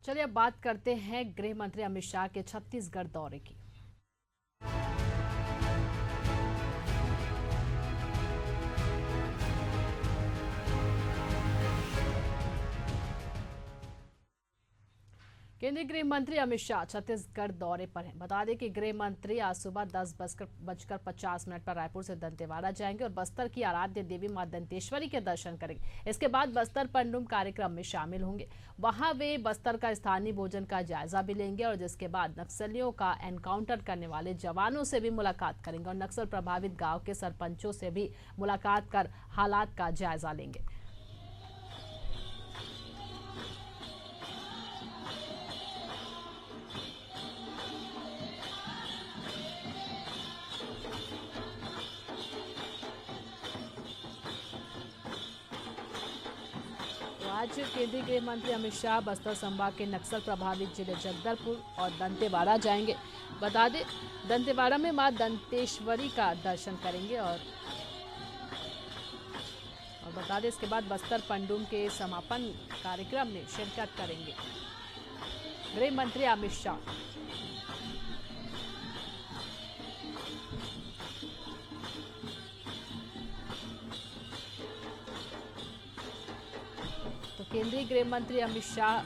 चलिए अब बात करते हैं गृह मंत्री अमित शाह के छत्तीसगढ़ दौरे की। केंद्रीय गृह मंत्री अमित शाह छत्तीसगढ़ दौरे पर हैं। बता दें कि गृह मंत्री आज सुबह 10:50 पर रायपुर से दंतेवाड़ा जाएंगे और बस्तर की आराध्य देवी मां दंतेश्वरी के दर्शन करेंगे। इसके बाद बस्तर पंडुम कार्यक्रम में शामिल होंगे। वहां वे बस्तर का स्थानीय भोजन का जायजा भी लेंगे और जिसके बाद नक्सलियों का एनकाउंटर करने वाले जवानों से भी मुलाकात करेंगे और नक्सल प्रभावित गाँव के सरपंचों से भी मुलाकात कर हालात का जायजा लेंगे। आज केंद्रीय गृह मंत्री अमित शाह बस्तर संभाग के नक्सल प्रभावित जिले जगदलपुर और दंतेवाड़ा जाएंगे। बता दें दंतेवाड़ा में मां दंतेश्वरी का दर्शन करेंगे और बता दें इसके बाद बस्तर पंडुम के समापन कार्यक्रम में शिरकत करेंगे गृह मंत्री अमित शाह। तो केंद्रीय गृह मंत्री अमित शाह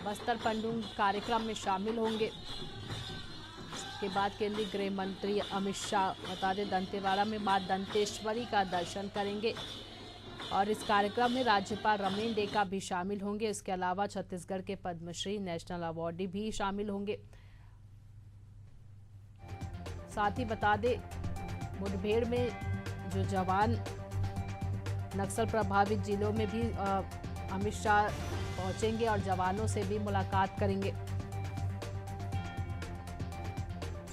बस्तर पंडुम कार्यक्रम में शामिल होंगे। इसके बाद केंद्रीय गृह मंत्री अमित शाह बता दें दंतेवाड़ा में मां दंतेश्वरी का दर्शन करेंगे और इस कार्यक्रम में राज्यपाल रमेन डेका भी शामिल होंगे। इसके अलावा छत्तीसगढ़ के पद्मश्री नेशनल अवार्डी भी शामिल होंगे। साथ ही बता दें मुठभेड़ में जो जवान नक्सल प्रभावित जिलों में भी अमित शाह पहुंचेंगे और जवानों से भी मुलाकात करेंगे।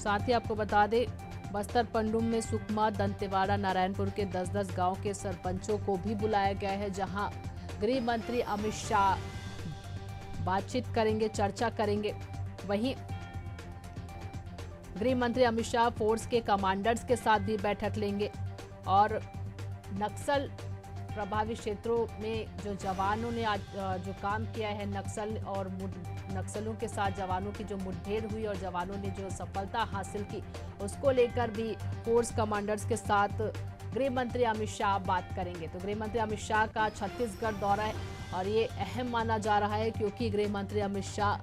साथ ही आपको बता दें बस्तर पंडुम में सुकमा, दंतेवाड़ा, नारायणपुर के 10-10 गांव के सरपंचों को भी बुलाया गया है, जहां गृह मंत्री अमित शाह बातचीत करेंगे, चर्चा करेंगे। वहीं गृह मंत्री अमित शाह फोर्स के कमांडर्स के साथ भी बैठक लेंगे और नक्सल प्रभावित क्षेत्रों में जो जवानों ने आज जो काम किया है नक्सल और नक्सलों के साथ जवानों की जो मुठभेड़ हुई और जवानों ने जो सफलता हासिल की उसको लेकर भी फोर्स कमांडर्स के साथ गृह मंत्री अमित शाह बात करेंगे। तो गृह मंत्री अमित शाह का छत्तीसगढ़ दौरा है और ये अहम माना जा रहा है क्योंकि गृह मंत्री अमित शाह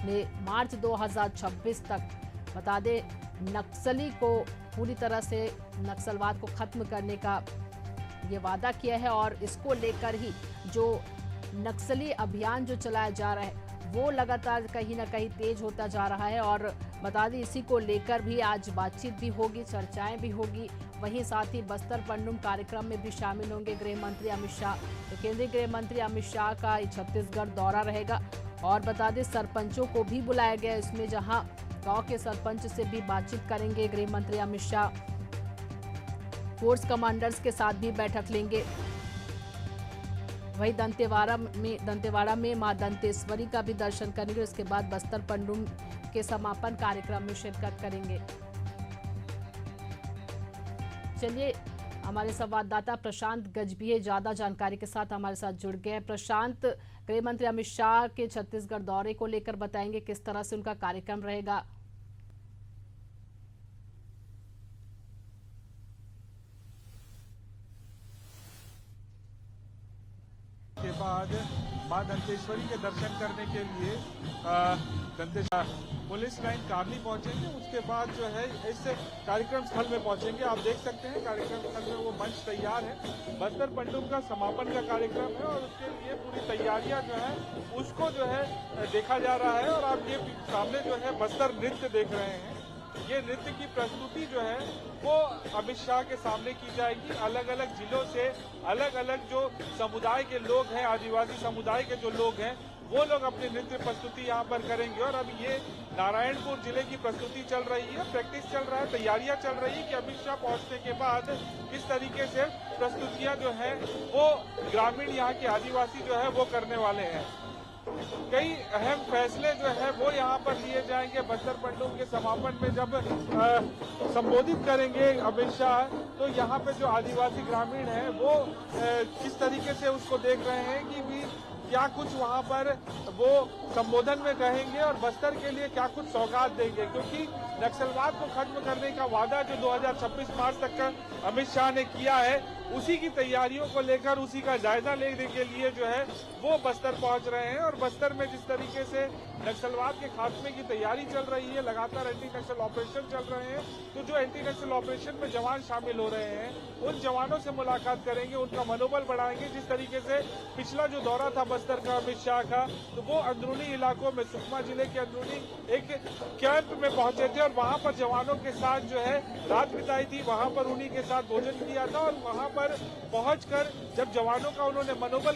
ने मार्च 2026 तक बता दें नक्सली को पूरी तरह से नक्सलवाद को खत्म करने का ये वादा किया है और इसको लेकर ही जो नक्सली अभियान जो चलाया जा रहा है वो लगातार कहीं ना कहीं तेज होता जा रहा है और बता दें इसी को लेकर भी आज बातचीत भी होगी, चर्चाएं भी होगी। वहीं साथ ही बस्तर पंडुम कार्यक्रम में भी शामिल होंगे गृह मंत्री अमित शाह। तो केंद्रीय गृह मंत्री अमित शाह का छत्तीसगढ़ दौरा रहेगा और बता दें सरपंचों को भी बुलाया गया इसमें, जहां गाँव के सरपंच से भी बातचीत करेंगे गृह मंत्री अमित शाह। फोर्स कमांडर्स के साथ भी बैठक लेंगे। वहीं दंतेवाड़ा में मां दंतेश्वरी का भी दर्शन करेंगे। इसके बाद बस्तर पंडुम के समापन कार्यक्रम में शिरकत करेंगे। चलिए हमारे संवाददाता प्रशांत गजभिये ज्यादा जानकारी के साथ हमारे साथ जुड़ गए। प्रशांत, गृह मंत्री अमित शाह के छत्तीसगढ़ दौरे को लेकर बताएंगे किस तरह से उनका कार्यक्रम रहेगा। के बाद मां दंतेश्वरी के दर्शन करने के लिए पुलिस लाइन कार्ली पहुंचेंगे। उसके बाद जो है इस कार्यक्रम स्थल में पहुंचेंगे। आप देख सकते हैं कार्यक्रम स्थल में वो मंच तैयार है। बस्तर पंडुम का समापन का कार्यक्रम है और उसके लिए पूरी तैयारियां जो है उसको जो है देखा जा रहा है। और आप ये सामने जो है बस्तर नृत्य देख रहे हैं। ये नृत्य की प्रस्तुति जो है वो अमित शाह के सामने की जाएगी। अलग अलग जिलों से अलग अलग जो समुदाय के लोग हैं, आदिवासी समुदाय के जो लोग हैं, वो लोग अपनी नृत्य प्रस्तुति यहाँ पर करेंगे। और अभी ये नारायणपुर जिले की प्रस्तुति चल रही है, प्रैक्टिस चल रहा है, तैयारियां चल रही है कि अमित शाह पहुंचने के बाद किस तरीके से प्रस्तुतियां जो है वो ग्रामीण यहाँ के आदिवासी जो है वो करने वाले हैं। कई अहम फैसले जो है वो यहाँ पर लिए जाएंगे। बस्तर पंडुम के समापन में जब संबोधित करेंगे अमित शाह, तो यहाँ पे जो आदिवासी ग्रामीण हैं वो किस तरीके से उसको देख रहे हैं कि भी क्या कुछ वहां पर वो संबोधन में कहेंगे और बस्तर के लिए क्या कुछ सौगात देंगे, क्योंकि नक्सलवाद को खत्म करने का वादा जो 2026 मार्च तक का अमित शाह ने किया है, उसी की तैयारियों को लेकर, उसी का जायजा लेने के लिए जो है वो बस्तर पहुंच रहे हैं। और बस्तर में जिस तरीके से नक्सलवाद के खात्मे की तैयारी चल रही है, लगातार एंटी नक्सल ऑपरेशन चल रहे हैं, तो जो एंटी नक्सल ऑपरेशन में जवान शामिल हो रहे हैं उन जवानों से मुलाकात करेंगे, उनका मनोबल बढ़ाएंगे। जिस तरीके से पिछला जो दौरा था बस्तर का अमित शाह का, तो वो अंदरूनी इलाकों में, सुकमा जिले के अंदरूनी एक कैंप में पहुंचे थे और वहां पर जवानों के साथ जो है रात बिताई थी, वहां पर उन्हीं के साथ भोजन किया था और वहां पर पहुंचकर जब जवानों का उन्होंने मनोबल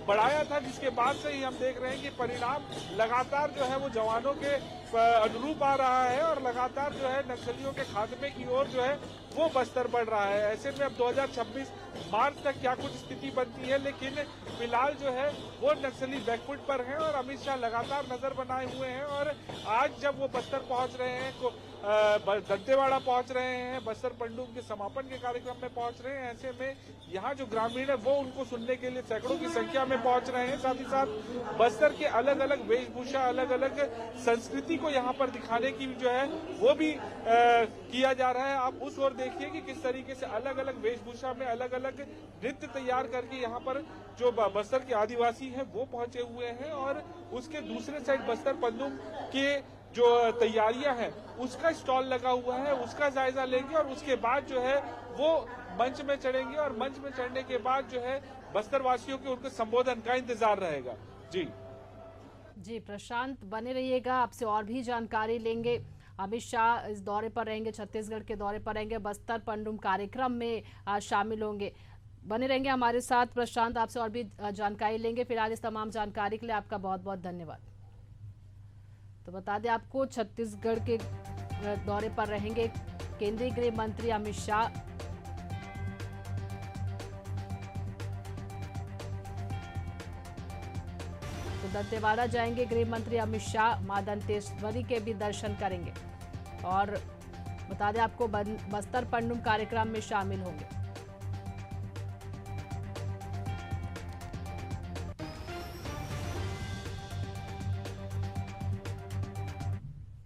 बढ़ाया था, जिसके बाद से ही हम देख रहे हैं कि परिणाम लगातार जो है वो जवानों के अनुरूप आ रहा है और लगातार जो है नक्सलियों के खात्मे की ओर जो है वो बस्तर बढ़ रहा है। ऐसे में अब 2026 मार्च तक क्या कुछ स्थिति बनती है, लेकिन फिलहाल जो है वो नक्सली बैकफुट पर हैं और अमित शाह लगातार नजर बनाए हुए हैं। और आज जब वो बस्तर पहुंच रहे हैं, दंतेवाड़ा पहुंच रहे हैं, बस्तर पंडुम के समापन के कार्यक्रम में पहुंच रहे हैं, ऐसे में यहाँ जो ग्रामीण है वो उनको सुनने के लिए सैकड़ों की संख्या में पहुंच रहे हैं। साथ ही साथ बस्तर के अलग अलग वेशभूषा, अलग अलग संस्कृति को यहाँ पर दिखाने की जो है वो भी किया जा रहा है। आप उस ओर देखिए कि किस तरीके से अलग अलग वेशभूषा में अलग अलग नृत्य तैयार करके यहाँ पर जो बस्तर के आदिवासी हैं वो पहुंचे हुए हैं। और उसके दूसरे साइड बस्तर पंडुम के जो तैयारियां हैं उसका स्टॉल लगा हुआ है, उसका जायजा लेंगे और उसके बाद जो है वो मंच में चढ़ेंगे और मंच में चढ़ने के बाद जो है बस्तर वासियों के उनके संबोधन का इंतजार रहेगा। जी प्रशांत, बने रहिएगा, आपसे और भी जानकारी लेंगे। अमित शाह इस दौरे पर रहेंगे, छत्तीसगढ़ के दौरे पर रहेंगे, बस्तर पंडुम कार्यक्रम में शामिल होंगे। बने रहेंगे हमारे साथ प्रशांत, आपसे और भी जानकारी लेंगे। फिलहाल इस तमाम जानकारी के लिए आपका बहुत बहुत धन्यवाद। तो बता दें आपको, छत्तीसगढ़ के दौरे पर रहेंगे केंद्रीय गृह मंत्री अमित शाह। तो दंतेवाड़ा जाएंगे गृह मंत्री अमित शाह, मां दंतेश्वरी के भी दर्शन करेंगे और बता दें आपको बस्तर पंडुम कार्यक्रम में शामिल होंगे।